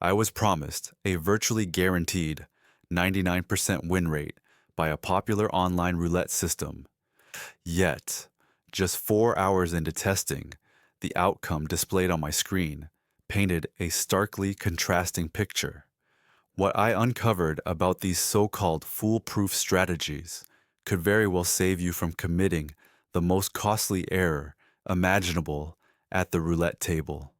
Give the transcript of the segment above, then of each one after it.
I was promised a virtually guaranteed 99% win rate by a popular online roulette system. Yet, just 4 hours into testing, the outcome displayed on my screen painted a starkly contrasting picture. What I uncovered about these so-called foolproof strategies could very well save you from committing the most costly error imaginable at the roulette table.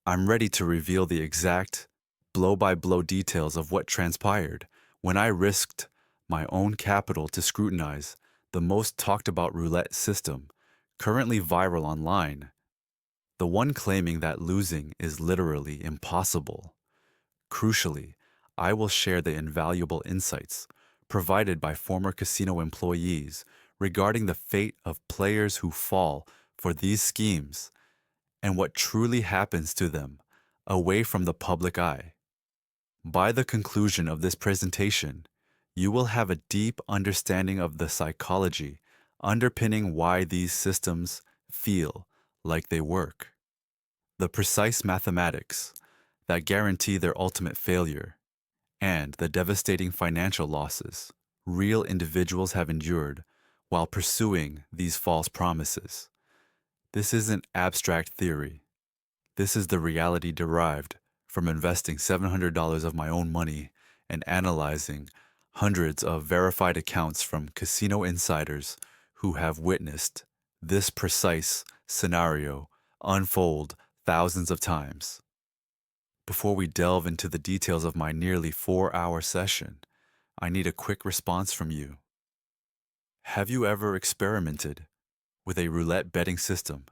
I'm ready to reveal the exact, blow-by-blow details of what transpired when I risked my own capital to scrutinize the most talked-about roulette system currently viral online, the one claiming that losing is literally impossible. Crucially, I will share the invaluable insights provided by former casino employees regarding the fate of players who fall for these schemes and what truly happens to them away from the public eye. By the conclusion of this presentation, you will have a deep understanding of the psychology underpinning why these systems feel like they work, the precise mathematics that guarantee their ultimate failure, and the devastating financial losses real individuals have endured while pursuing these false promises. This isn't abstract theory. This is the reality derived from investing $700 of my own money and analyzing hundreds of verified accounts from casino insiders who have witnessed this precise scenario unfold thousands of times. Before we delve into the details of my nearly 4-hour session, I need a quick response from you. Have you ever experimented with a roulette betting system?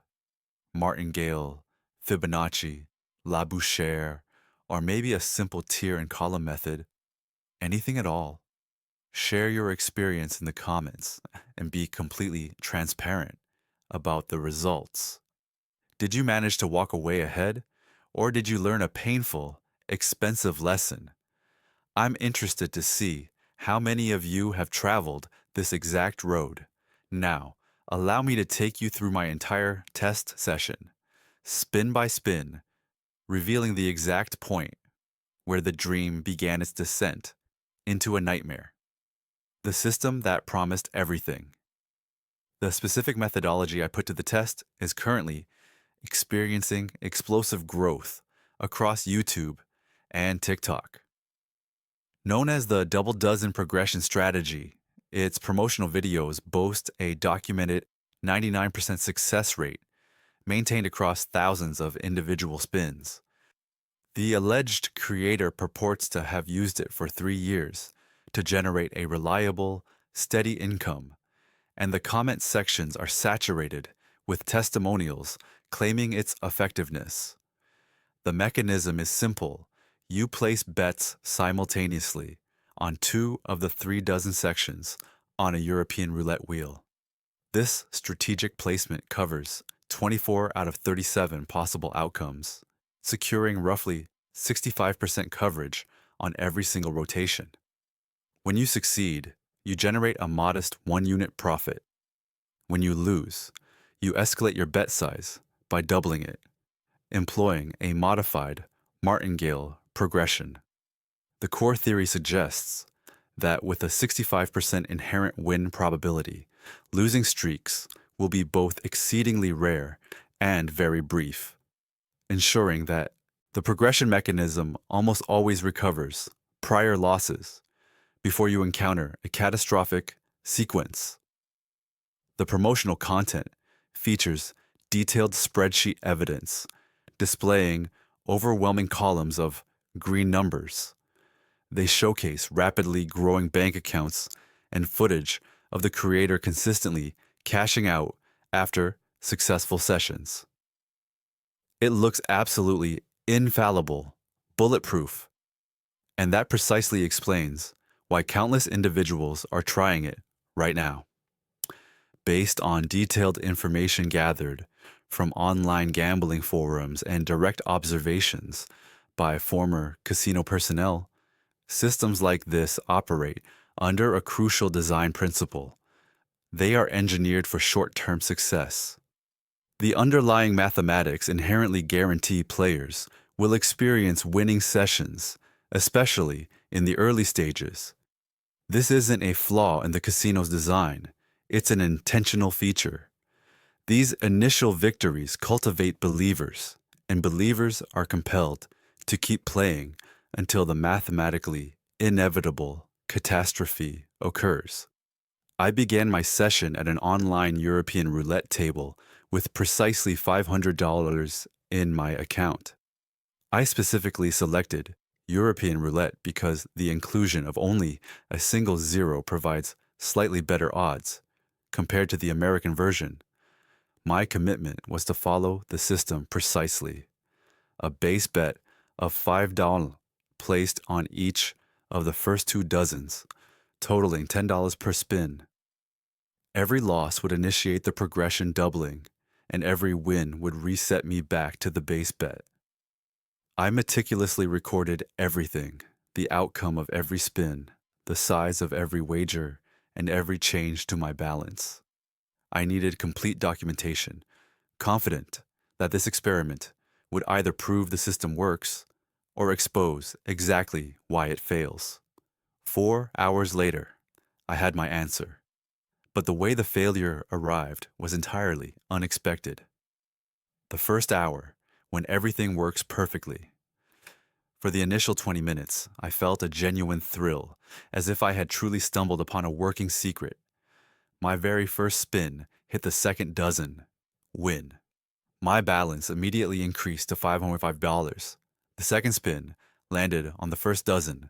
Martingale, Fibonacci, Labouchere, or maybe a simple tier and column method? Anything at all? Share your experience in the comments and be completely transparent about the results. Did you manage to walk away ahead, or did you learn a painful, expensive lesson? I'm interested to see how many of you have traveled this exact road. Now, allow me to take you through my entire test session, spin by spin, revealing the exact point where the dream began its descent into a nightmare. The system that promised everything. The specific methodology I put to the test is currently experiencing explosive growth across YouTube and TikTok. Known as the double dozen progression strategy, its promotional videos boast a documented 99% success rate maintained across thousands of individual spins. The alleged creator purports to have used it for 3 years to generate a reliable, steady income, and the comment sections are saturated with testimonials claiming its effectiveness. The mechanism is simple. You place bets simultaneously on 2 of the 3 dozen sections on a European roulette wheel. This strategic placement covers 24 out of 37 possible outcomes, securing roughly 65% coverage on every single rotation. When you succeed, you generate a modest 1-unit profit. When you lose, you escalate your bet size by doubling it, employing a modified martingale progression. The core theory suggests that with a 65% inherent win probability, losing streaks will be both exceedingly rare and very brief, ensuring that the progression mechanism almost always recovers prior losses before you encounter a catastrophic sequence. The promotional content features detailed spreadsheet evidence displaying overwhelming columns of green numbers. They showcase rapidly growing bank accounts and footage of the creator consistently cashing out after successful sessions. It looks absolutely infallible, bulletproof, and that precisely explains why countless individuals are trying it right now. Based on detailed information gathered from online gambling forums and direct observations by former casino personnel, systems like this operate under a crucial design principle. They are engineered for short-term success. The underlying mathematics inherently guarantee players will experience winning sessions, especially in the early stages. This isn't a flaw in the casino's design, it's an intentional feature. These initial victories cultivate believers, and believers are compelled to keep playing until the mathematically inevitable catastrophe occurs. I began my session at an online European roulette table with precisely $500 in my account. I specifically selected European roulette because the inclusion of only a single zero provides slightly better odds compared to the American version. My commitment was to follow the system precisely. A base bet of $5 placed on each of the first 2 dozens, totaling $10 per spin. Every loss would initiate the progression doubling, and every win would reset me back to the base bet. I meticulously recorded everything, the outcome of every spin, the size of every wager, and every change to my balance. I needed complete documentation, confident that this experiment would either prove the system works or expose exactly why it fails. 4 hours later, I had my answer. But the way the failure arrived was entirely unexpected. The first hour, when everything works perfectly. For the initial 20 minutes, I felt a genuine thrill, as if I had truly stumbled upon a working secret. My very first spin hit the second dozen. Win. My balance immediately increased to $505. The second spin landed on the first dozen.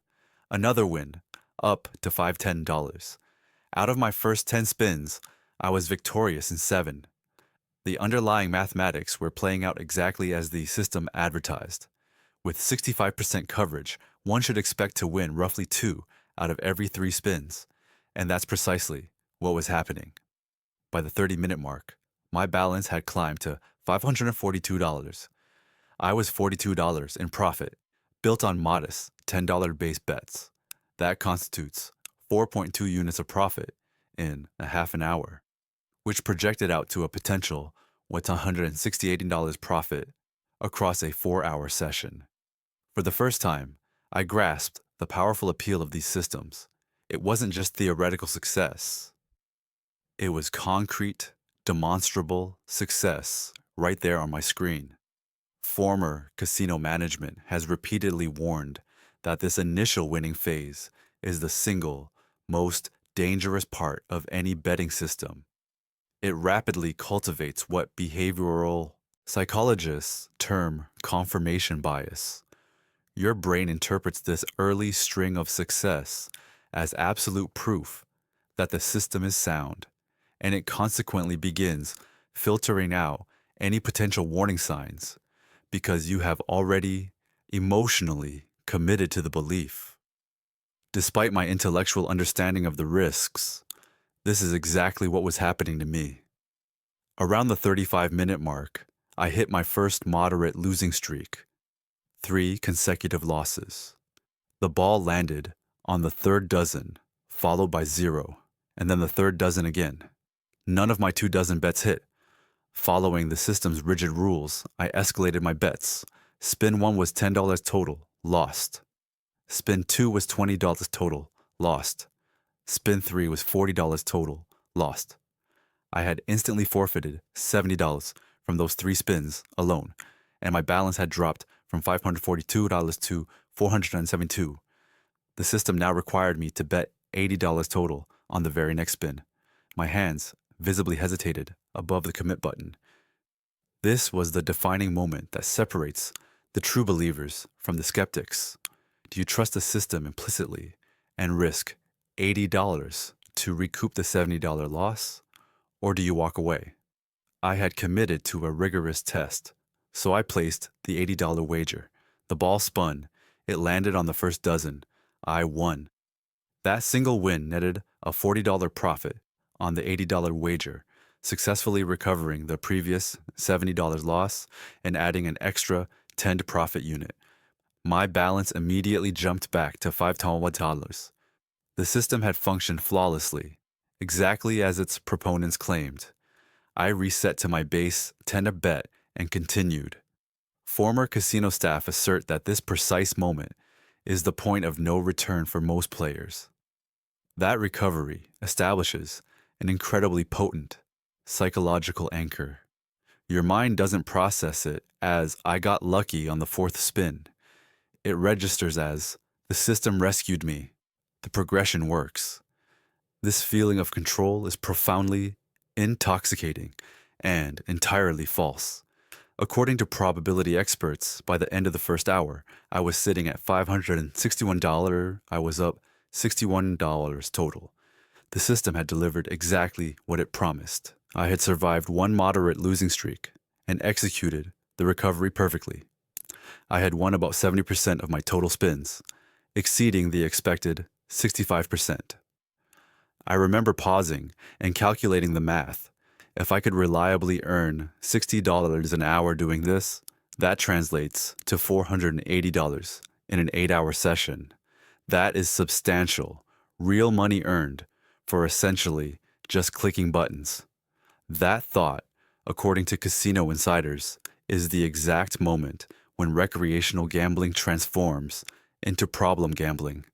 Another win, up to $510. Out of my first 10 spins, I was victorious in 7. The underlying mathematics were playing out exactly as the system advertised. With 65% coverage, one should expect to win roughly 2 out of every 3 spins, and that's precisely what was happening. By the 30-minute mark, my balance had climbed to $542. I was $42 in profit, built on modest $10 base bets. That constitutes 4.2 units of profit in a half an hour, which projected out to a potential $168 profit across a 4-hour session. For the first time, I grasped the powerful appeal of these systems. It wasn't just theoretical success. It was concrete, demonstrable success right there on my screen. Former casino management has repeatedly warned that this initial winning phase is the single most dangerous part of any betting system. It rapidly cultivates what behavioral psychologists term confirmation bias. Your brain interprets this early string of success as absolute proof that the system is sound, and it consequently begins filtering out any potential warning signs because you have already emotionally committed to the belief. Despite my intellectual understanding of the risks, this is exactly what was happening to me. Around the 35-minute mark, I hit my first moderate losing streak, 3 consecutive losses. The ball landed on the third dozen, followed by 0, and then the third dozen again. None of my 2 dozen bets hit. Following the system's rigid rules, I escalated my bets. Spin 1 was $10 total, lost. Spin 2 was $20 total, lost. Spin 3 was $40 total, lost. I had instantly forfeited $70 from those 3 spins alone, and my balance had dropped from $542 to $472. The system now required me to bet $80 total on the very next spin. My hands visibly hesitated above the commit button. This was the defining moment that separates the true believers from the skeptics. Do you trust the system implicitly and risk $80 to recoup the $70 loss, or do you walk away? I had committed to a rigorous test, so I placed the $80 wager. The ball spun. It landed on the first dozen. I won. That single win netted a $40 profit on the $80 wager, successfully recovering the previous $70 loss and adding an extra 10 profit unit. My balance immediately jumped back to $5. The system had functioned flawlessly, exactly as its proponents claimed. I reset to my base 10 bet and continued. Former casino staff assert that this precise moment is the point of no return for most players. That recovery establishes an incredibly potent psychological anchor. Your mind doesn't process it as "I got lucky on the fourth spin." It registers as "the system rescued me. The progression works." This feeling of control is profoundly intoxicating and entirely false. According to probability experts, by the end of the first hour, I was sitting at $561. I was up $61 total. The system had delivered exactly what it promised. I had survived one moderate losing streak and executed the recovery perfectly. I had won about 70% of my total spins, exceeding the expected 65%. I remember pausing and calculating the math. If I could reliably earn $60 an hour doing this, that translates to $480 in an 8-hour session. That is substantial, real money earned for essentially just clicking buttons. That thought, according to casino insiders, is the exact moment when recreational gambling transforms into problem gambling.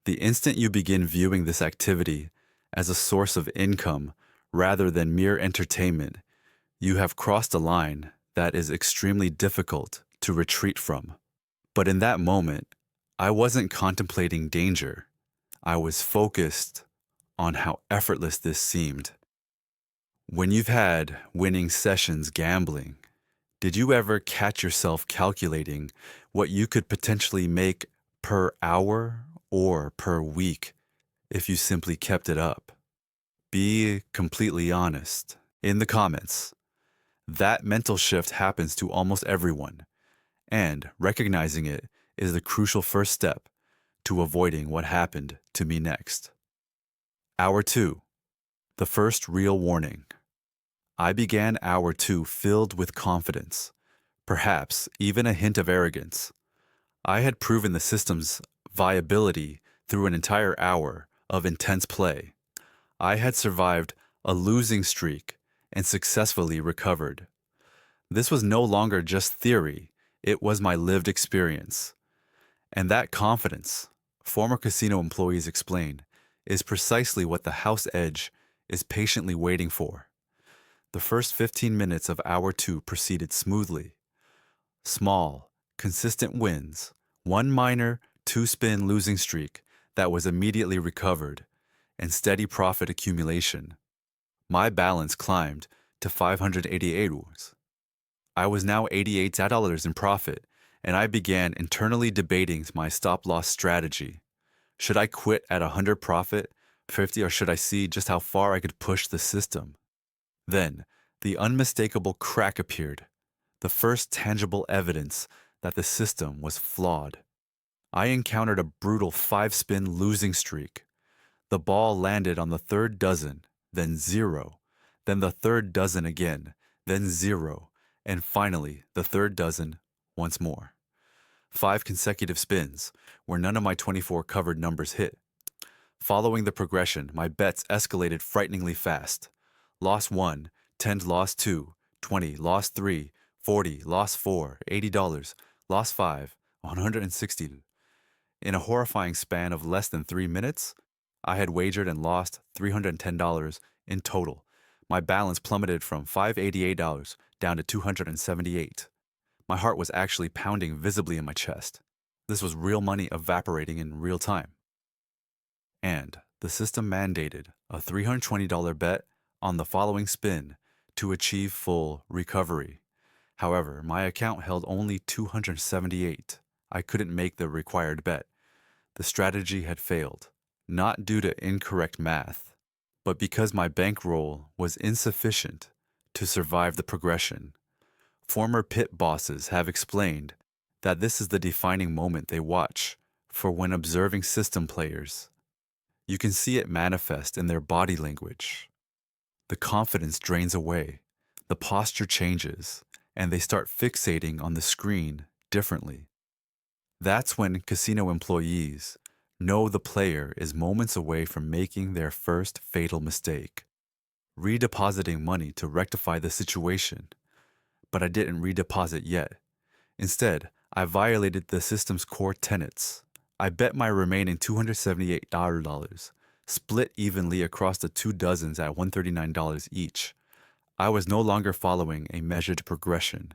The instant you begin viewing this activity as a source of income rather than mere entertainment, you have crossed a line that is extremely difficult to retreat from. But in that moment, I wasn't contemplating danger. I was focused on how effortless this seemed. When you've had winning sessions gambling, did you ever catch yourself calculating what you could potentially make per hour or per week if you simply kept it up? Be completely honest in the comments. That mental shift happens to almost everyone, and recognizing it is the crucial first step to avoiding what happened to me next. Hour 2. The first real warning. I began hour 2 filled with confidence, perhaps even a hint of arrogance. I had proven the system's viability through an entire hour of intense play. I had survived a losing streak and successfully recovered. This was no longer just theory, it was my lived experience. And that confidence, former casino employees explain, is precisely what the house edge is patiently waiting for. The first 15 minutes of hour 2 proceeded smoothly. Small, consistent wins, one minor 2-spin losing streak that was immediately recovered, and steady profit accumulation. My balance climbed to $588. I was now $88 in profit, and I began internally debating my stop-loss strategy. Should I quit at 100 profit, 50, or should I see just how far I could push the system? Then, the unmistakable crack appeared, the first tangible evidence that the system was flawed. I encountered a brutal 5-spin losing streak. The ball landed on the third dozen, then 0, then the third dozen again, then 0, and finally the third dozen once more. 5 consecutive spins, where none of my 24 covered numbers hit. Following the progression, my bets escalated frighteningly fast. Loss 1, 10 loss 2, 20 loss 3, 40 loss 4, $80, loss 5, 160. In a horrifying span of less than 3 minutes, I had wagered and lost $310 in total. My balance plummeted from $588 down to $278. My heart was actually pounding visibly in my chest. This was real money evaporating in real time. And the system mandated a $320 bet on the following spin to achieve full recovery. However, my account held only $278. I couldn't make the required bet. The strategy had failed, not due to incorrect math, but because my bankroll was insufficient to survive the progression. Former pit bosses have explained that this is the defining moment they watch for when observing system players. You can see it manifest in their body language. The confidence drains away, the posture changes, and they start fixating on the screen differently. That's when casino employees know the player is moments away from making their first fatal mistake, redepositing money to rectify the situation. But I didn't redeposit yet, Instead, I violated the system's core tenets. I bet my remaining $278, split evenly across the two dozens at $139 each. I was no longer following a measured progression.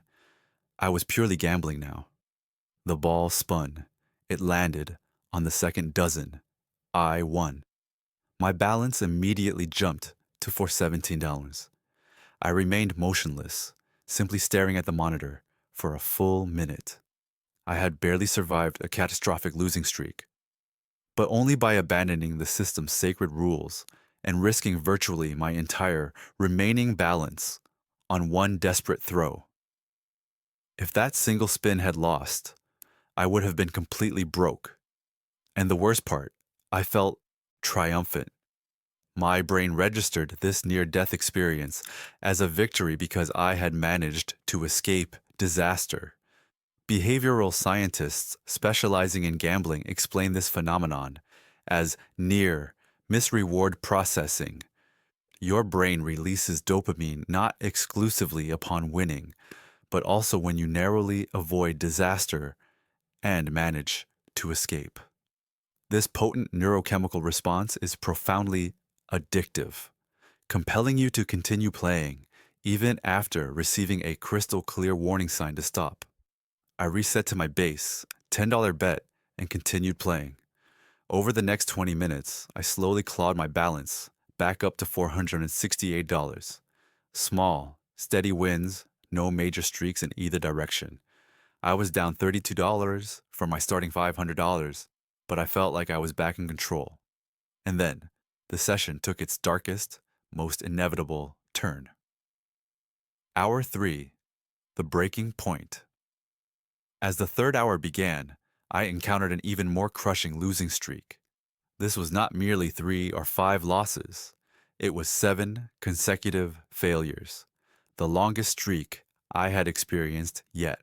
I was purely gambling now. The ball spun. It landed on the second dozen. I won. My balance immediately jumped to $417. I remained motionless, simply staring at the monitor for a full minute. I had barely survived a catastrophic losing streak, but only by abandoning the system's sacred rules and risking virtually my entire remaining balance on one desperate throw. If that single spin had lost, I would have been completely broke. And the worst part, I felt triumphant. My brain registered this near death experience as a victory because I had managed to escape disaster. Behavioral scientists specializing in gambling explain this phenomenon as near misreward processing. Your brain releases dopamine not exclusively upon winning, but also when you narrowly avoid disaster and manage to escape. This potent neurochemical response is profoundly addictive, compelling you to continue playing even after receiving a crystal clear warning sign to stop. I reset to my base, $10 bet, and continued playing. Over the next 20 minutes, I slowly clawed my balance back up to $468. Small, steady wins, no major streaks in either direction. I was down $32 from my starting $500, but I felt like I was back in control. And then, the session took its darkest, most inevitable turn. Hour 3, the breaking point. As the third hour began, I encountered an even more crushing losing streak. This was not merely 3 or 5 losses. It was 7 consecutive failures, the longest streak I had experienced yet.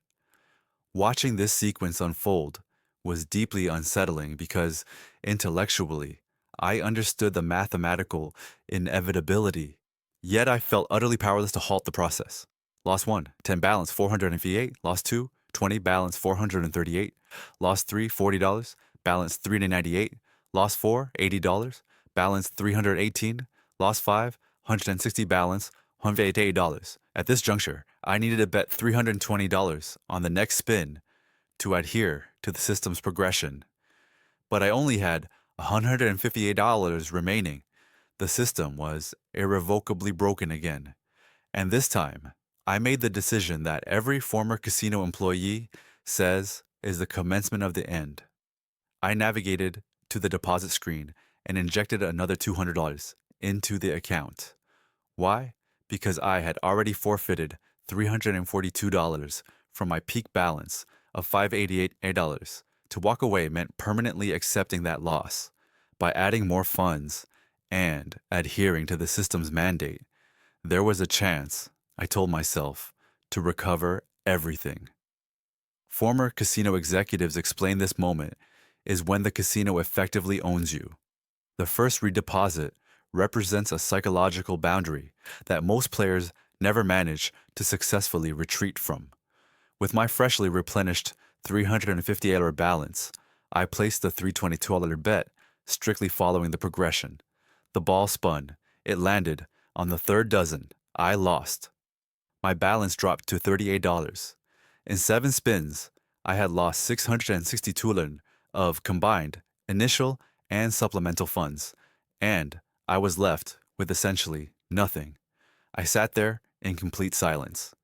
Watching this sequence unfold was deeply unsettling because, intellectually, I understood the mathematical inevitability, yet I felt utterly powerless to halt the process. Lost 1, 10 balance, 458. Lost 2, 20 balance, 438. Lost 3, $40. Balance, $398. Lost 4, $80. Balance, $318. Lost 5, $160. Balance, $188. At this juncture, I needed to bet $320 on the next spin to adhere to the system's progression. But I only had $158 remaining. The system was irrevocably broken again. And this time, I made the decision that every former casino employee says is the commencement of the end. I navigated to the deposit screen and injected another $200 into the account. Why? Because I had already forfeited $342 from my peak balance of $588. To walk away meant permanently accepting that loss. By adding more funds and adhering to the system's mandate, there was a chance, I told myself, to recover everything. Former casino executives explain this moment is when the casino effectively owns you. The first redeposit represents a psychological boundary that most players never manage to successfully retreat from. With my freshly replenished $358 balance, I placed the $322 bet, strictly following the progression. The ball spun. It landed on the third dozen. I lost. My balance dropped to $38. In 7 spins, I had lost $662 of combined initial and supplemental funds, and I was left with essentially nothing. I sat there in complete silence.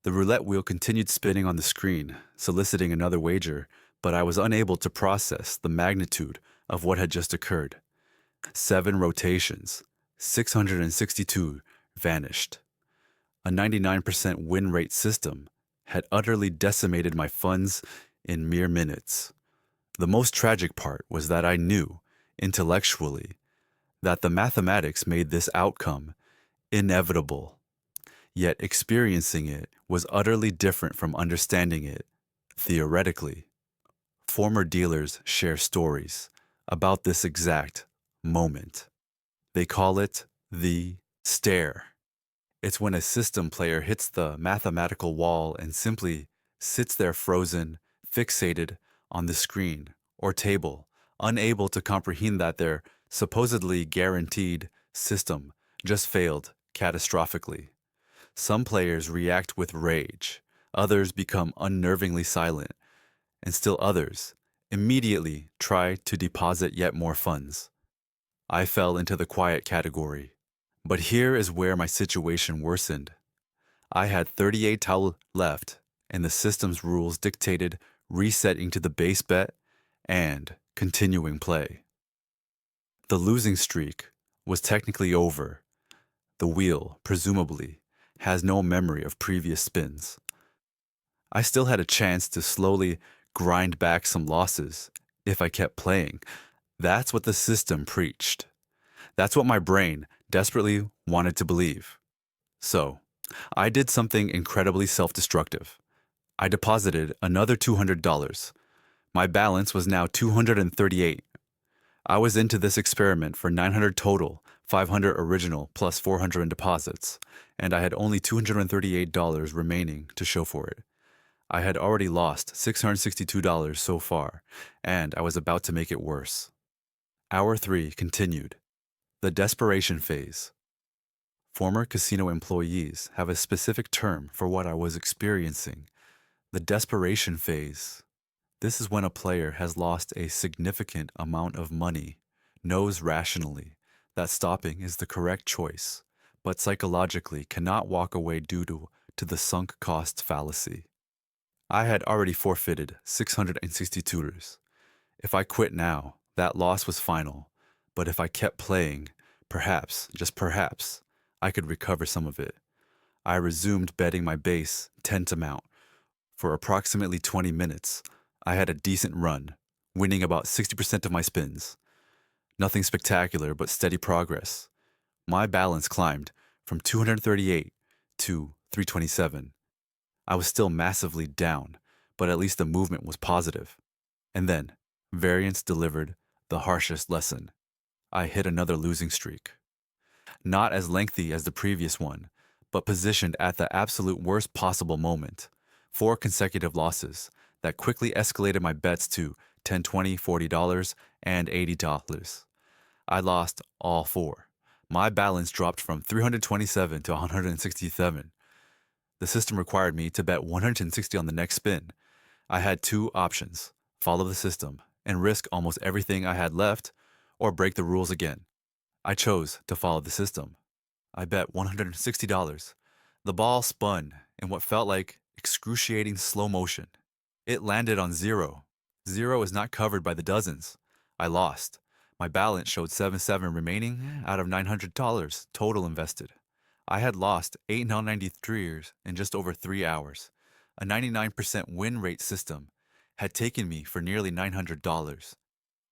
The roulette wheel continued spinning on the screen, soliciting another wager, but I was unable to process the magnitude of what had just occurred. 7 rotations, 662 vanished. A 99% win rate system had utterly decimated my funds in mere minutes. The most tragic part was that I knew, intellectually, that the mathematics made this outcome inevitable. Yet experiencing it was utterly different from understanding it theoretically. Former dealers share stories about this exact moment. They call it the stare. It's when a system player hits the mathematical wall and simply sits there frozen, fixated on the screen or table, unable to comprehend that their supposedly guaranteed system just failed catastrophically. Some players react with rage, others become unnervingly silent, and still others immediately try to deposit yet more funds. I fell into the quiet category. But here is where my situation worsened. I had 38 tau left, and the system's rules dictated resetting to the base bet and continuing play. The losing streak was technically over. The wheel, presumably, has no memory of previous spins. I still had a chance to slowly grind back some losses if I kept playing. That's what the system preached. That's what my brain desperately wanted to believe. So, I did something incredibly self-destructive. I deposited another $200. My balance was now $238. I was into this experiment for 900 total, 500 original plus 400 in deposits, and I had only $238 remaining to show for it. I had already lost $662 so far, and I was about to make it worse. Hour 3 continued. The desperation phase. Former casino employees have a specific term for what I was experiencing. The desperation phase. This is when a player has lost a significant amount of money, knows rationally that stopping is the correct choice, but psychologically cannot walk away due to the sunk cost fallacy. I had already forfeited $662. If I quit now, that loss was final, but if I kept playing, perhaps, just perhaps, I could recover some of it. I resumed betting my base 10 amount. For approximately 20 minutes, I had a decent run, winning about 60% of my spins. Nothing spectacular, but steady progress. My balance climbed from 238 to 327. I was still massively down, but at least the movement was positive. And then, variance delivered the harshest lesson. I hit another losing streak. Not as lengthy as the previous one, but positioned at the absolute worst possible moment. 4 consecutive losses that quickly escalated my bets to $10, $20, $40, and $80. I lost all 4. My balance dropped from 327 to 167. The system required me to bet 160 on the next spin. I had 2 options: follow the system and risk almost everything I had left, or break the rules again. I chose to follow the system. I bet $160. The ball spun in what felt like excruciating slow motion. It landed on 0. 0 is not covered by the dozens. I lost. My balance showed 77 remaining out of $900 total invested. I had lost $893 in just over 3 hours. A 99% win rate system had taken me for nearly $900.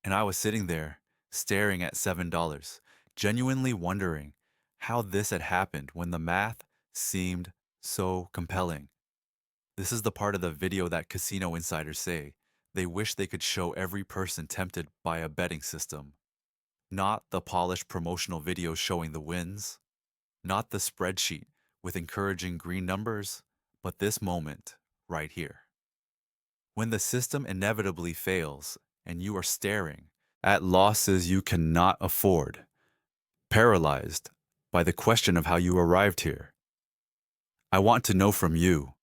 And I was sitting there, staring at $7, genuinely wondering how this had happened when the math seemed so compelling. This is the part of the video that casino insiders say they wish they could show every person tempted by a betting system. Not the polished promotional videos showing the wins, not the spreadsheet with encouraging green numbers, but this moment right here. When the system inevitably fails and you are staring at losses you cannot afford, paralyzed by the question of how you arrived here. I want to know from you,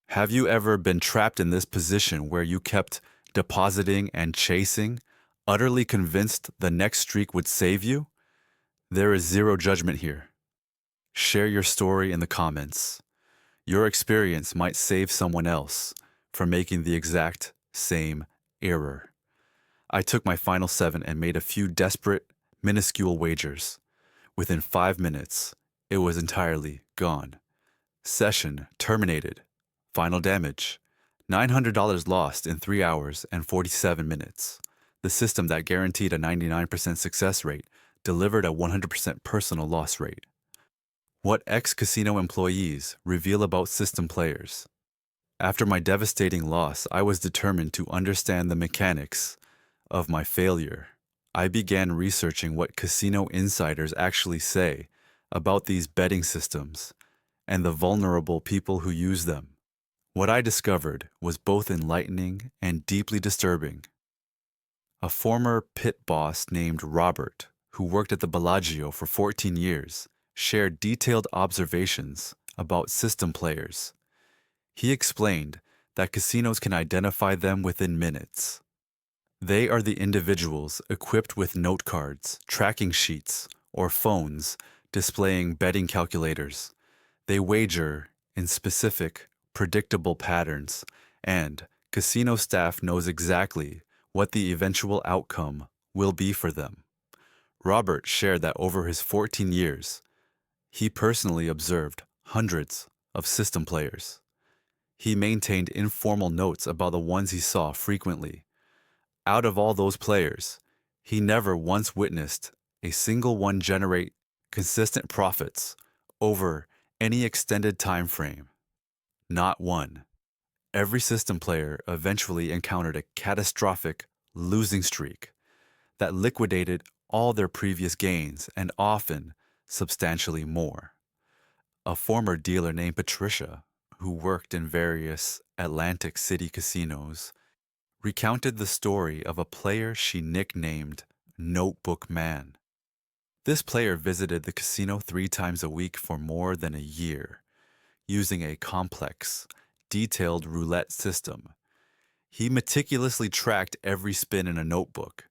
have you ever been trapped in this position where you kept depositing and chasing, utterly convinced the next streak would save you? There is zero judgment here. Share your story in the comments. Your experience might save someone else from making the exact same error. I took my final 7 and made a few desperate, minuscule wagers. Within 5 minutes, it was entirely gone. Session terminated. Final damage: $900 lost in 3 hours and 47 minutes. The system that guaranteed a 99% success rate delivered a 100% personal loss rate. What ex-casino employees reveal about system players. After my devastating loss, I was determined to understand the mechanics of my failure. I began researching what casino insiders actually say about these betting systems and the vulnerable people who use them. What I discovered was both enlightening and deeply disturbing. A former pit boss named Robert, who worked at the Bellagio for 14 years, shared detailed observations about system players. He explained that casinos can identify them within minutes. They are the individuals equipped with note cards, tracking sheets, or phones displaying betting calculators. They wager in specific, predictable patterns, and casino staff knows exactly what the eventual outcome will be for them. Robert shared that over his 14 years, he personally observed hundreds of system players. He maintained informal notes about the ones he saw frequently. Out of all those players, he never once witnessed a single one generate consistent profits over any extended time frame. Not one. Every system player eventually encountered a catastrophic losing streak that liquidated all their previous gains and often substantially more. A former dealer named Patricia, who worked in various Atlantic City casinos, recounted the story of a player she nicknamed Notebook Man. This player visited the casino 3 times a week for more than a year, using a complex, detailed roulette system. He meticulously tracked every spin in a notebook,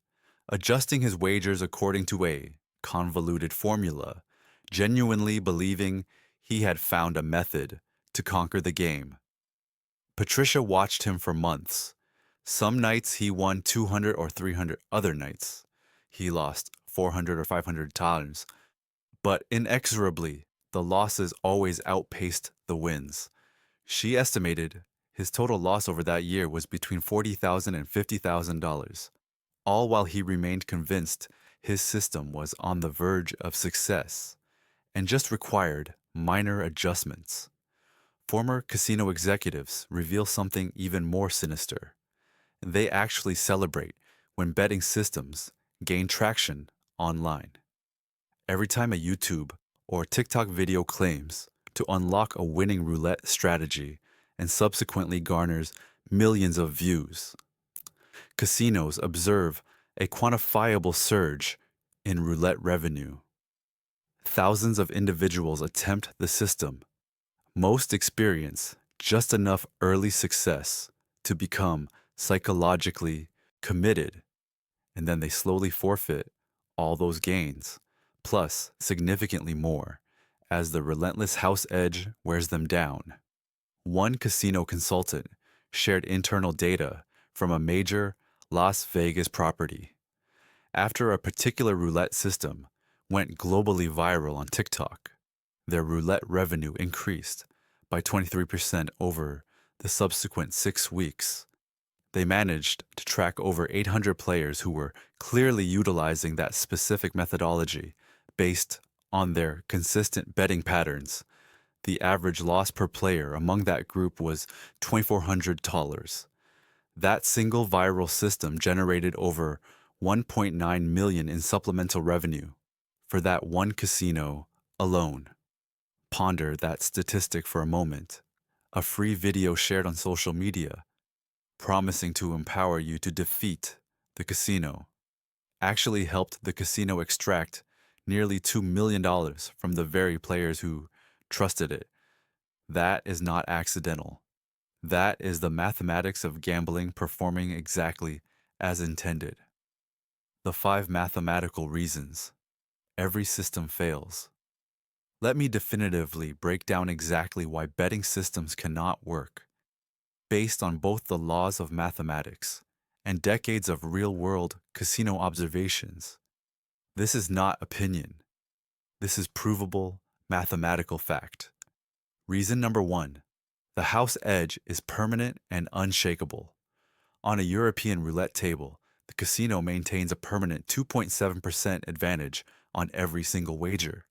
adjusting his wagers according to a convoluted formula, genuinely believing he had found a method to conquer the game. Patricia watched him for months. Some nights he won 200 or 300, other nights he lost 400 or 500 times. But inexorably, the losses always outpaced the wins. She estimated his total loss over that year was between $40,000 and $50,000, all while he remained convinced his system was on the verge of success and just required minor adjustments. Former casino executives reveal something even more sinister. They actually celebrate when betting systems gain traction online. Every time a YouTube or TikTok video claims to unlock a winning roulette strategy and subsequently garners millions of views, casinos observe a quantifiable surge in roulette revenue. Thousands of individuals attempt the system. Most experience just enough early success to become psychologically committed, and then they slowly forfeit all those gains, plus significantly more, as the relentless house edge wears them down. One casino consultant shared internal data from a major Las Vegas property. After a particular roulette system went globally viral on TikTok, their roulette revenue increased by 23% over the subsequent 6 weeks. They managed to track over 800 players who were clearly utilizing that specific methodology based on their consistent betting patterns. The average loss per player among that group was $2,400. That single viral system generated over 1.9 million in supplemental revenue for that one casino alone. Ponder that statistic for a moment. A free video shared on social media promising to empower you to defeat the casino actually helped the casino extract nearly $2 million from the very players who trusted it. That is not accidental. That is the mathematics of gambling performing exactly as intended. The 5 mathematical reasons every system fails. Let me definitively break down exactly why betting systems cannot work, based on both the laws of mathematics and decades of real-world casino observations. This is not opinion. This is provable mathematical fact. Reason number 1. The house edge is permanent and unshakable. On a European roulette table, the casino maintains a permanent 2.7% advantage on every single wager.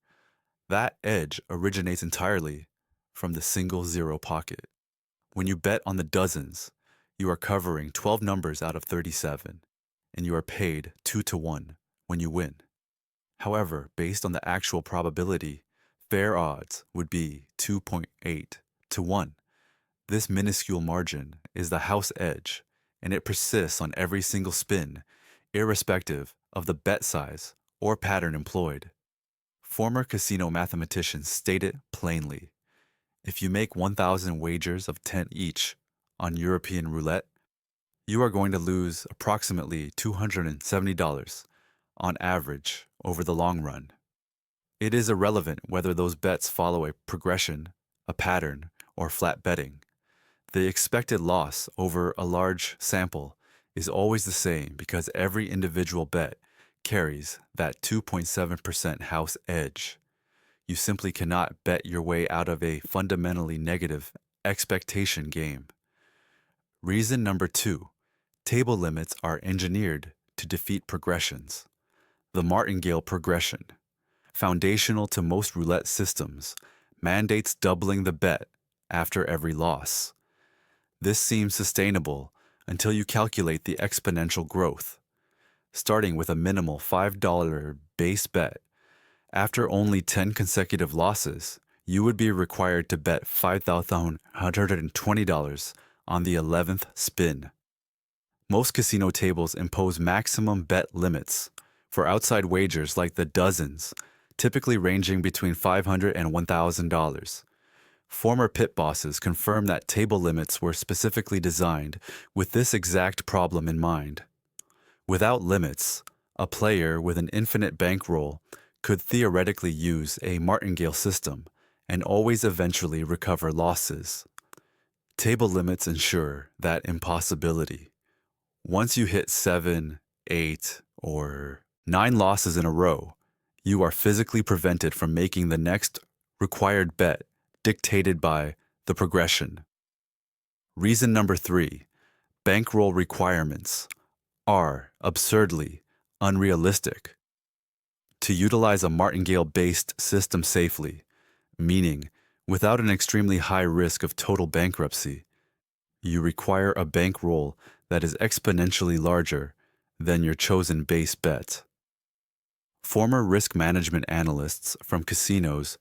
That edge originates entirely from the single zero pocket. When you bet on the dozens, you are covering 12 numbers out of 37, and you are paid 2 to 1 when you win. However, based on the actual probability, fair odds would be 2.8 to 1. This minuscule margin is the house edge, and it persists on every single spin, irrespective of the bet size or pattern employed. Former casino mathematicians state it plainly. If you make 1,000 wagers of 10 each on European roulette, you are going to lose approximately $270 on average over the long run. It is irrelevant whether those bets follow a progression, a pattern, or flat betting. The expected loss over a large sample is always the same because every individual bet carries that 2.7% house edge. You simply cannot bet your way out of a fundamentally negative expectation game. Reason number 2. Table limits are engineered to defeat progressions. The martingale progression, foundational to most roulette systems, mandates doubling the bet after every loss. This seems sustainable until you calculate the exponential growth. Starting with a minimal $5 base bet, after only 10 consecutive losses, you would be required to bet $5,120 on the 11th spin. Most casino tables impose maximum bet limits for outside wagers like the dozens, typically ranging between $500 and $1,000. Former pit bosses confirm that table limits were specifically designed with this exact problem in mind. Without limits, a player with an infinite bankroll could theoretically use a martingale system and always eventually recover losses. Table limits ensure that impossibility. Once you hit 7, 8, or 9 losses in a row, you are physically prevented from making the next required bet dictated by the progression. Reason number 3, bankroll requirements are absurdly unrealistic. To utilize a martingale-based system safely, meaning without an extremely high risk of total bankruptcy, you require a bankroll that is exponentially larger than your chosen base bet. Former risk management analysts from casinos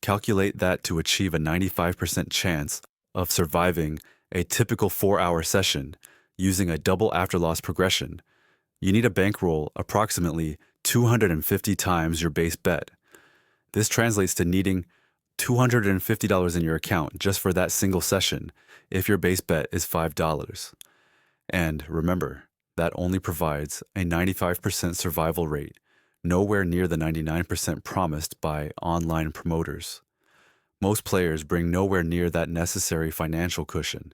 calculate that to achieve a 95% chance of surviving a typical 4-hour session using a double after-loss progression, you need a bankroll approximately 250 times your base bet. This translates to needing $250 in your account just for that single session if your base bet is $5. And remember, that only provides a 95% survival rate, nowhere near the 99% promised by online promoters. Most players bring nowhere near that necessary financial cushion,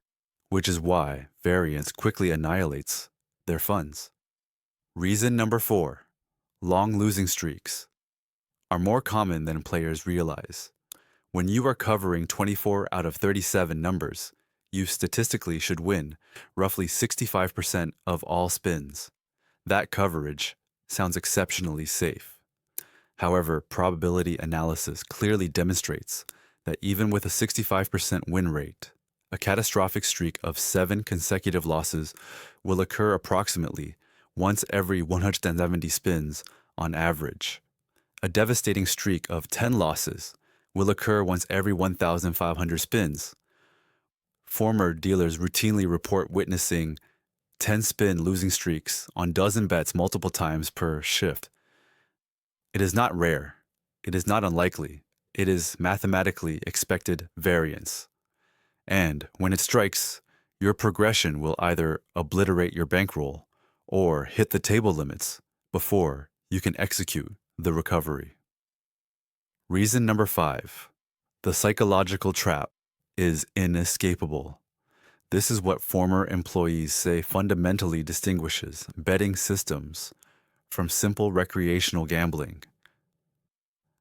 which is why variance quickly annihilates their funds. Reason number 4, long losing streaks are more common than players realize. When you are covering 24 out of 37 numbers, you statistically should win roughly 65% of all spins. That coverage sounds exceptionally safe. However, probability analysis clearly demonstrates that even with a 65% win rate, a catastrophic streak of 7 consecutive losses will occur approximately once every 170 spins on average. A devastating streak of 10 losses will occur once every 1,500 spins. Former dealers routinely report witnessing 10-spin losing streaks on dozen bets multiple times per shift. It is not rare. It is not unlikely. It is mathematically expected variance. And when it strikes, your progression will either obliterate your bankroll or hit the table limits before you can execute the recovery. Reason number 5, the psychological trap is inescapable. This is what former employees say fundamentally distinguishes betting systems from simple recreational gambling.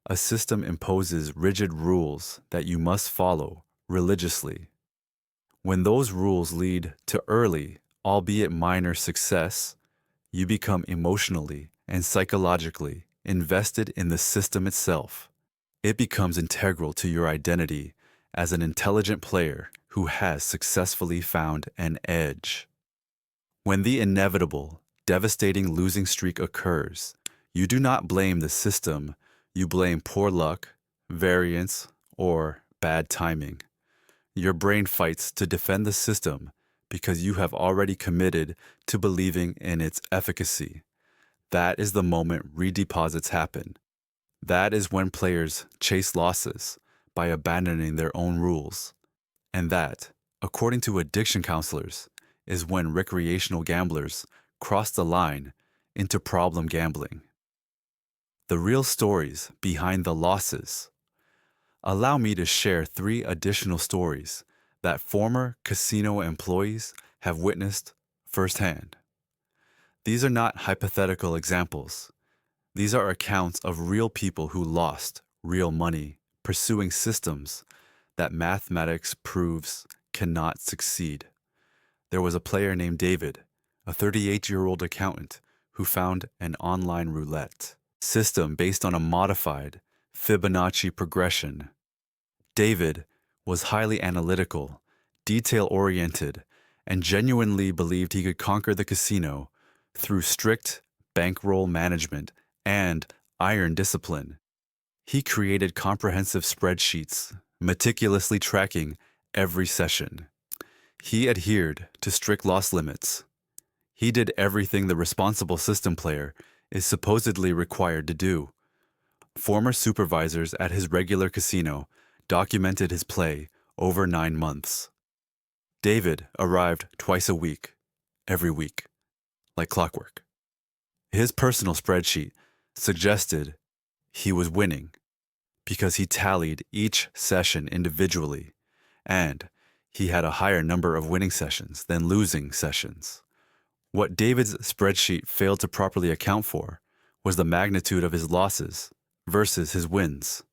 A system imposes rigid rules that you must follow religiously. When those rules lead to early, albeit minor success, you become emotionally and psychologically invested in the system itself. It becomes integral to your identity as an intelligent player who has successfully found an edge. When the inevitable, devastating losing streak occurs, you do not blame the system, you blame poor luck, variance, or bad timing. Your brain fights to defend the system because you have already committed to believing in its efficacy. That is the moment redeposits happen. That is when players chase losses by abandoning their own rules. And that, according to addiction counselors, is when recreational gamblers cross the line into problem gambling. The real stories behind the losses. Allow me to share 3 additional stories that former casino employees have witnessed firsthand. These are not hypothetical examples. These are accounts of real people who lost real money pursuing systems that mathematics proves cannot succeed. There was a player named David, a 38-year-old accountant who found an online roulette system based on a modified Fibonacci progression. David was highly analytical, detail-oriented, and genuinely believed he could conquer the casino through strict bankroll management and iron discipline. He created comprehensive spreadsheets, meticulously tracking every session. He adhered to strict loss limits. He did everything the responsible system player is supposedly required to do. Former supervisors at his regular casino documented his play over 9 months. David arrived twice a week, every week, like clockwork. His personal spreadsheet suggested he was winning because he tallied each session individually, and he had a higher number of winning sessions than losing sessions. What David's spreadsheet failed to properly account for was the magnitude of his losses versus his wins.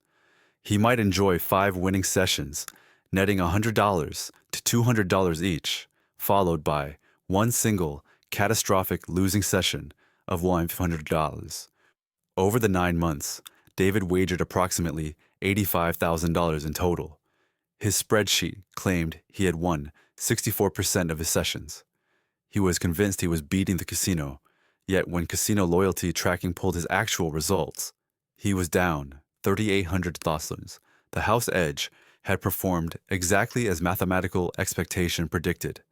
He might enjoy 5 winning sessions, netting $100 to $200 each, followed by one single catastrophic losing session of $100. Over the 9 months, David wagered approximately $85,000 in total. His spreadsheet claimed he had won 64% of his sessions. He was convinced he was beating the casino, yet when casino loyalty tracking pulled his actual results, he was down $3,800. The house edge had performed exactly as mathematical expectation predicted.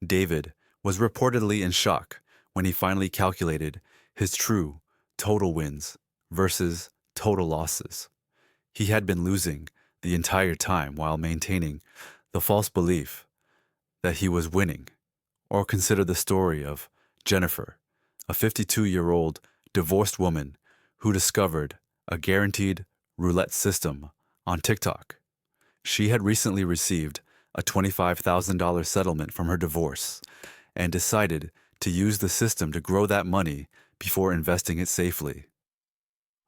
David was reportedly in shock when he finally calculated his true total wins versus total losses. He had been losing the entire time while maintaining the false belief that he was winning. Or consider the story of Jennifer, a 52-year-old divorced woman who discovered a guaranteed roulette system on TikTok. She had recently received a $25,000 settlement from her divorce and decided to use the system to grow that money before investing it safely.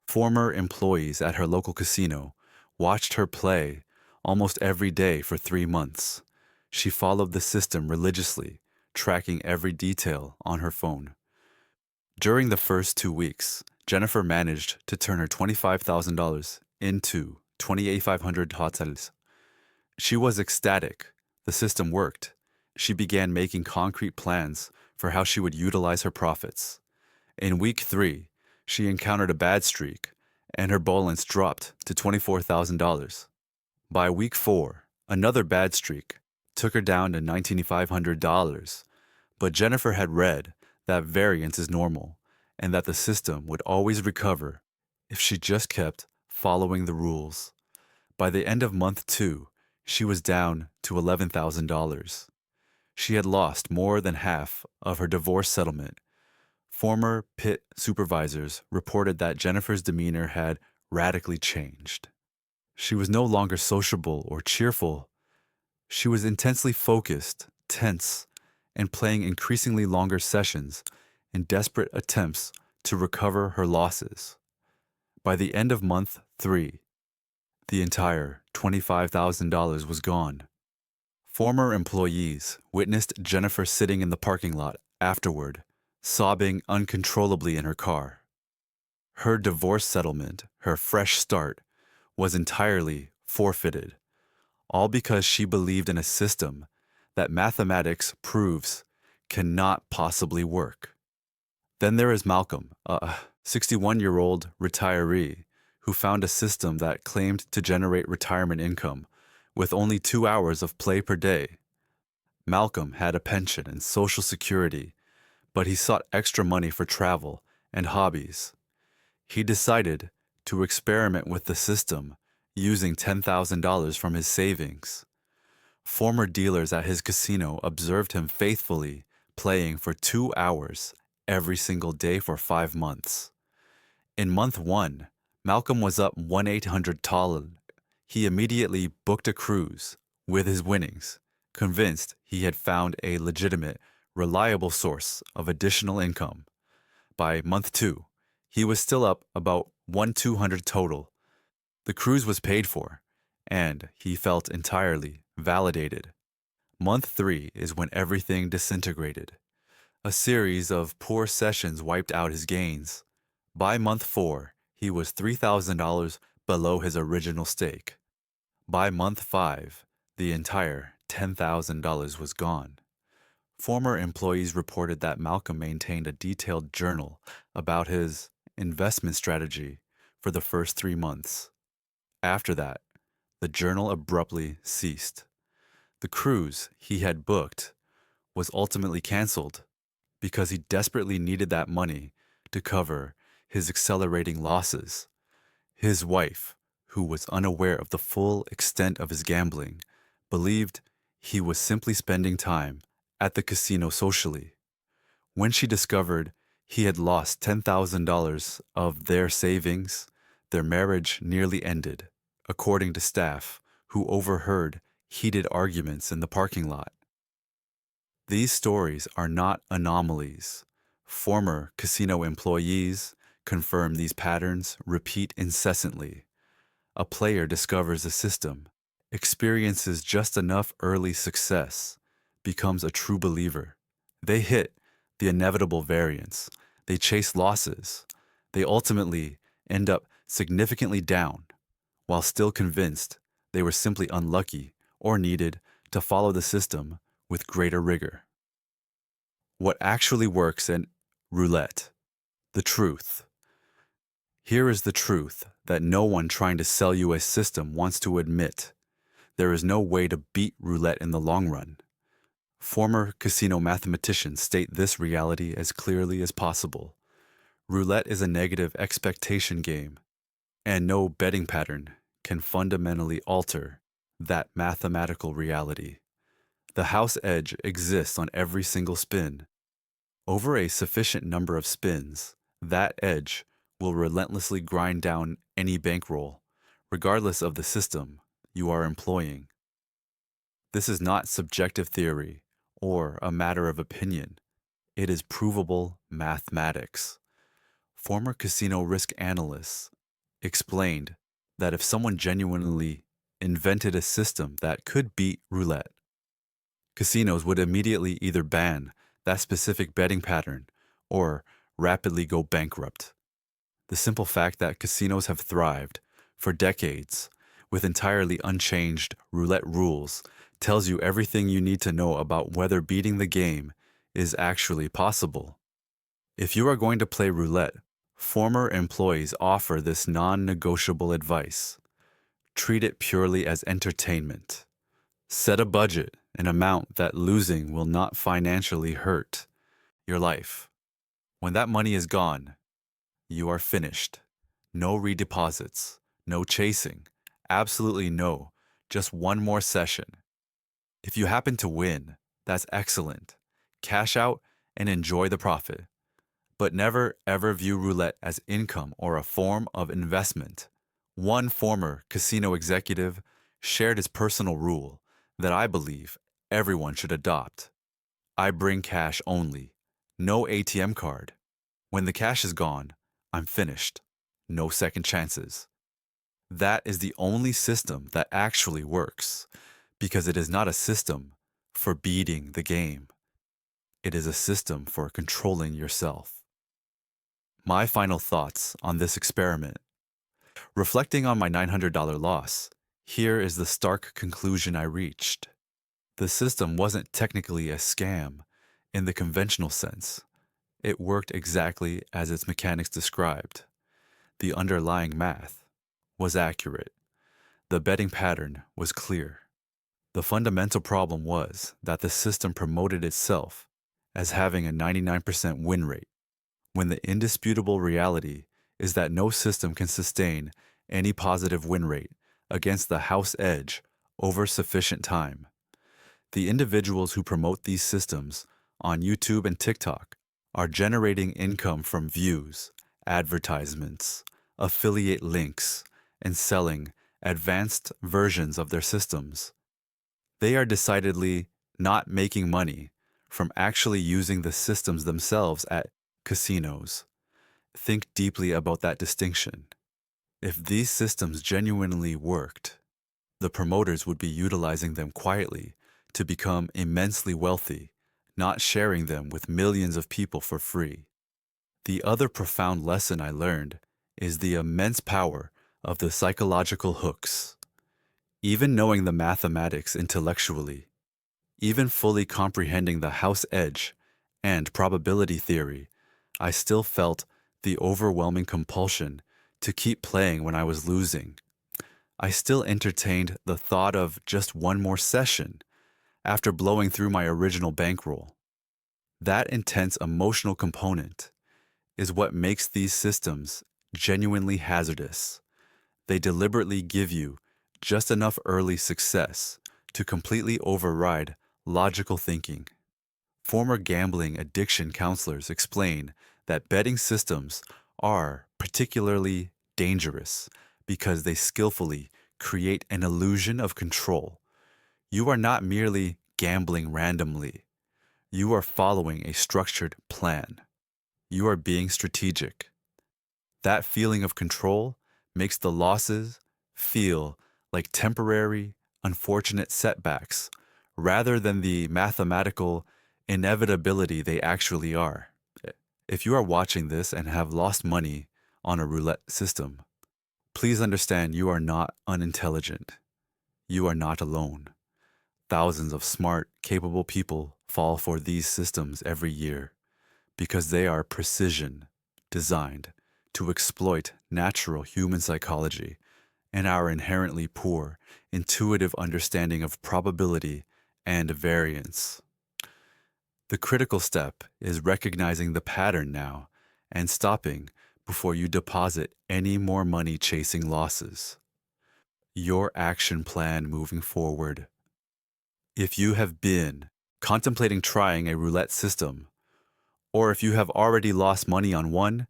Former employees at her local casino watched her play almost every day for 3 months. She followed the system religiously, tracking every detail on her phone. During the first 2 weeks, Jennifer managed to turn her $25,000 into $2,800 hotels. She was ecstatic. The system worked. She began making concrete plans for how she would utilize her profits. In week 3, she encountered a bad streak, and her balance dropped to $24,000. By week 4, another bad streak took her down to $19,500, but Jennifer had read that variance is normal and that the system would always recover if she just kept following the rules. By the end of month 2, she was down to $11,000. She had lost more than half of her divorce settlement. Former pit supervisors reported that Jennifer's demeanor had radically changed. She was no longer sociable or cheerful. She was intensely focused, tense, and playing increasingly longer sessions in desperate attempts to recover her losses. By the end of month 3, the entire $25,000 was gone. Former employees witnessed Jennifer sitting in the parking lot afterward, sobbing uncontrollably in her car. Her divorce settlement, her fresh start, was entirely forfeited, all because she believed in a system that mathematics proves cannot possibly work. Then there is Malcolm, a 61-year-old retiree who found a system that claimed to generate retirement income With only 2 hours of play per day, Malcolm had a pension and Social Security, but he sought extra money for travel and hobbies. He decided to experiment with the system using $10,000 from his savings. Former dealers at his casino observed him faithfully playing for 2 hours every single day for 5 months. In month one, Malcolm was up 1-800-TALL. He immediately booked a cruise with his winnings, convinced he had found a legitimate, reliable source of additional income. By month two, he was still up about 1-200 total. The cruise was paid for, and he felt entirely validated. Month three is when everything disintegrated. A series of poor sessions wiped out his gains. By month four, he was $3,000 below his original stake. By month five, the entire $10,000 was gone. Former employees reported that Malcolm maintained a detailed journal about his investment strategy for the first 3 months. After that, the journal abruptly ceased. The cruise he had booked was ultimately canceled because he desperately needed that money to cover his accelerating losses. His wife, who was unaware of the full extent of his gambling, believed he was simply spending time at the casino socially. When she discovered he had lost $10,000 of their savings, their marriage nearly ended, according to staff who overheard heated arguments in the parking lot. These stories are not anomalies. Former casino employees confirm these patterns repeat incessantly. A player discovers a system, experiences just enough early success, becomes a true believer. They hit the inevitable variance. They chase losses. They ultimately end up significantly down, while still convinced they were simply unlucky or needed to follow the system with greater rigor. What actually works in roulette? The truth. Here is the truth that no one trying to sell you a system wants to admit. There is no way to beat roulette in the long run. Former casino mathematicians state this reality as clearly as possible. Roulette is a negative expectation game, and no betting pattern can fundamentally alter that mathematical reality. The house edge exists on every single spin. Over a sufficient number of spins, that edge will relentlessly grind down any bankroll, regardless of the system you are employing. This is not subjective theory or a matter of opinion. It is provable mathematics. Former casino risk analysts explained that if someone genuinely invented a system that could beat roulette, casinos would immediately either ban that specific betting pattern or rapidly go bankrupt. The simple fact that casinos have thrived for decades with entirely unchanged roulette rules tells you everything you need to know about whether beating the game is actually possible. If you are going to play roulette, former employees offer this non-negotiable advice. Treat it purely as entertainment. Set a budget, an amount that losing will not financially hurt your life. When that money is gone, you are finished. No redeposits, no chasing, absolutely no, just one more session. If you happen to win, that's excellent. Cash out and enjoy the profit. But never ever view roulette as income or a form of investment. One former casino executive shared his personal rule that I believe everyone should adopt. I bring cash only, no ATM card. When the cash is gone, I'm finished. No second chances. That is the only system that actually works, because it is not a system for beating the game. It is a system for controlling yourself. My final thoughts on this experiment. Reflecting on my $900 loss, here is the stark conclusion I reached. The system wasn't technically a scam in the conventional sense. It worked exactly as its mechanics described. The underlying math was accurate. The betting pattern was clear. The fundamental problem was that the system promoted itself as having a 99% win rate, when the indisputable reality is that no system can sustain any positive win rate against the house edge over sufficient time. The individuals who promote these systems on YouTube and TikTok are generating income from views, advertisements, affiliate links, and selling advanced versions of their systems. They are decidedly not making money from actually using the systems themselves at casinos. Think deeply about that distinction. If these systems genuinely worked, the promoters would be utilizing them quietly to become immensely wealthy, not sharing them with millions of people for free. The other profound lesson I learned is the immense power of the psychological hooks. Even knowing the mathematics intellectually, even fully comprehending the house edge and probability theory, I still felt the overwhelming compulsion to keep playing when I was losing. I still entertained the thought of just one more session after blowing through my original bankroll. That intense emotional component is what makes these systems genuinely hazardous. They deliberately give you just enough early success to completely override logical thinking. Former gambling addiction counselors explain that betting systems are particularly dangerous because they skillfully create an illusion of control. You are not merely gambling randomly. You are following a structured plan. You are being strategic. That feeling of control makes the losses feel like temporary, unfortunate setbacks rather than the mathematical inevitability they actually are. If you are watching this and have lost money on a roulette system, please understand you are not unintelligent. You are not alone. Thousands of smart, capable people fall for these systems every year because they are precision designed to exploit natural human psychology and our inherently poor, intuitive understanding of probability and variance. The critical step is recognizing the pattern now and stopping before you deposit any more money chasing losses. Your action plan moving forward. If you have been contemplating trying a roulette system, or if you have already lost money on one,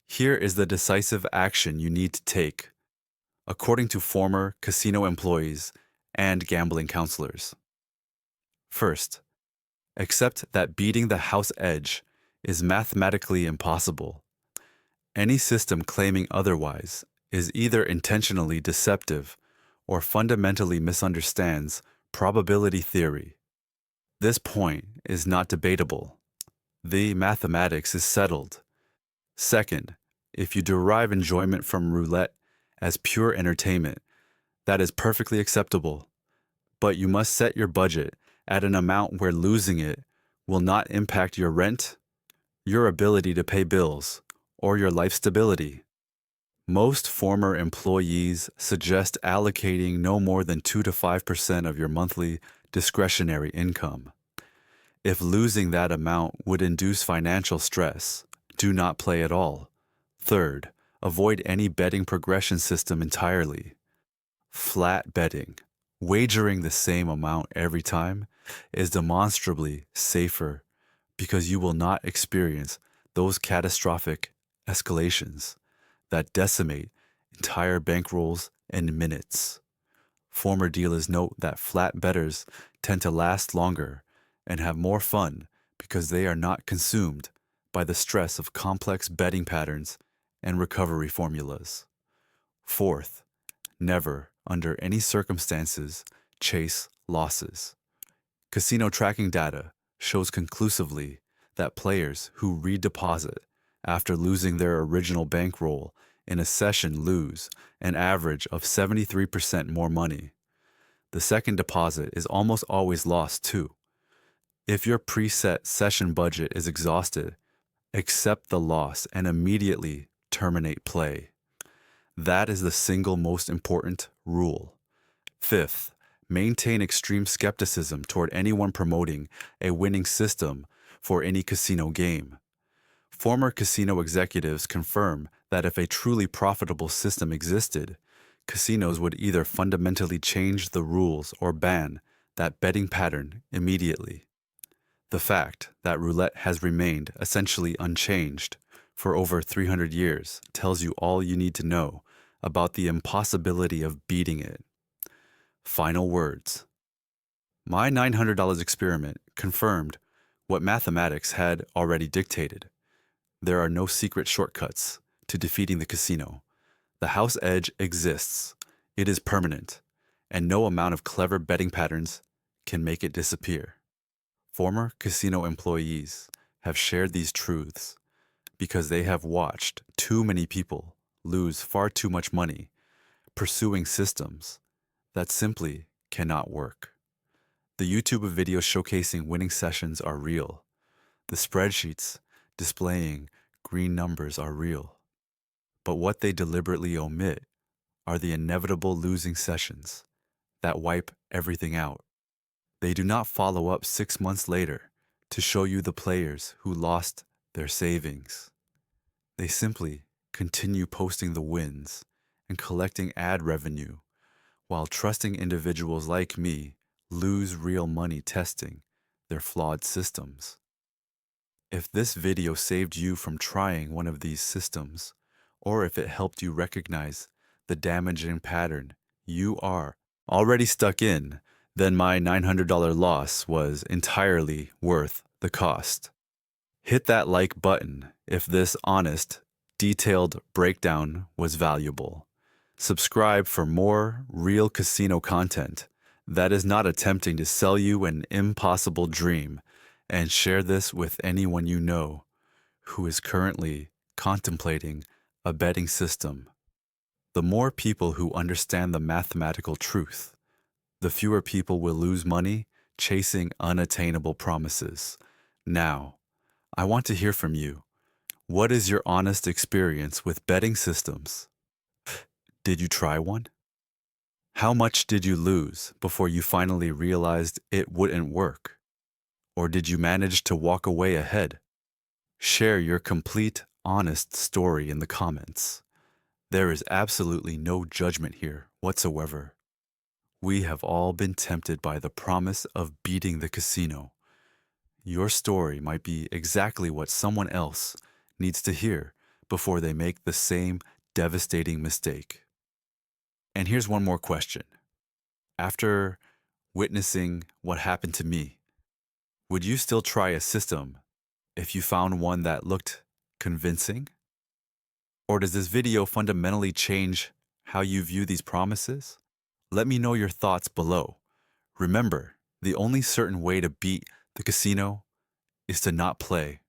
here is the decisive action you need to take, according to former casino employees and gambling counselors. First, accept that beating the house edge is mathematically impossible. Any system claiming otherwise is either intentionally deceptive or fundamentally misunderstands probability theory. This point is not debatable. The mathematics is settled. Second, if you derive enjoyment from roulette as pure entertainment, that is perfectly acceptable. But you must set your budget at an amount where losing it will not impact your rent, your ability to pay bills, or your life stability. Most former employees suggest allocating no more than 2 to 5% of your monthly discretionary income. If losing that amount would induce financial stress, do not play at all. Third, avoid any betting progression system entirely. Flat betting, wagering the same amount every time, is demonstrably safer because you will not experience those catastrophic escalations that decimate entire bankrolls in minutes. Former dealers note that flat bettors tend to last longer and have more fun because they are not consumed by the stress of complex betting patterns and recovery formulas. Fourth, never, under any circumstances, chase losses. Casino tracking data shows conclusively that players who redeposit after losing their original bankroll in a session lose an average of 73% more money. The second deposit is almost always lost too. If your preset session budget is exhausted, accept the loss and immediately terminate play. That is the single most important rule. Fifth, Maintain extreme skepticism toward anyone promoting a winning system for any casino game. Former casino executives confirm that if a truly profitable system existed, casinos would either fundamentally change the rules or ban that betting pattern immediately. The fact that roulette has remained essentially unchanged for over 300 years tells you all you need to know about the impossibility of beating it. Final words. My $900 experiment confirmed what mathematics had already dictated. There are no secret shortcuts to defeating the casino. The house edge exists. It is permanent, and no amount of clever betting patterns can make it disappear. Former casino employees have shared these truths because they have watched too many people lose far too much money pursuing systems that simply cannot work. The YouTube videos showcasing winning sessions are real. The spreadsheets displaying green numbers are real. But what they deliberately omit are the inevitable losing sessions that wipe everything out. They do not follow up 6 months later to show you the players who lost their savings. They simply continue posting the wins and collecting ad revenue while trusting individuals like me lose real money testing their flawed systems. If this video saved you from trying one of these systems, or if it helped you recognize the damaging pattern you are already stuck in, then my $900 loss was entirely worth the cost. Hit that like button if this honest, detailed breakdown was valuable. Subscribe for more real casino content that is not attempting to sell you an impossible dream, and share this with anyone you know who is currently contemplating a betting system. The more people who understand the mathematical truth, the fewer people will lose money chasing unattainable promises. Now, I want to hear from you. What is your honest experience with betting systems? Did you try one? How much did you lose before you finally realized it wouldn't work? Or did you manage to walk away ahead? Share your complete, honest story in the comments. There is absolutely no judgment here whatsoever. We have all been tempted by the promise of beating the casino. Your story might be exactly what someone else needs to hear before they make the same devastating mistake. And here's one more question. After witnessing what happened to me, would you still try a system if you found one that looked convincing? Or does this video fundamentally change how you view these promises? Let me know your thoughts below. Remember, the only certain way to beat the casino is to not play,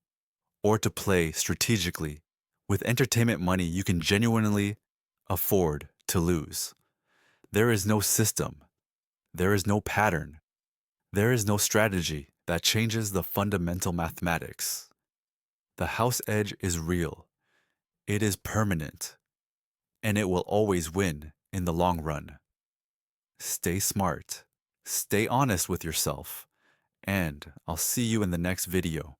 or to play strategically with entertainment money you can genuinely afford to lose. There is no system, there is no pattern, there is no strategy that changes the fundamental mathematics. The house edge is real, it is permanent, and it will always win in the long run. Stay smart, stay honest with yourself, and I'll see you in the next video.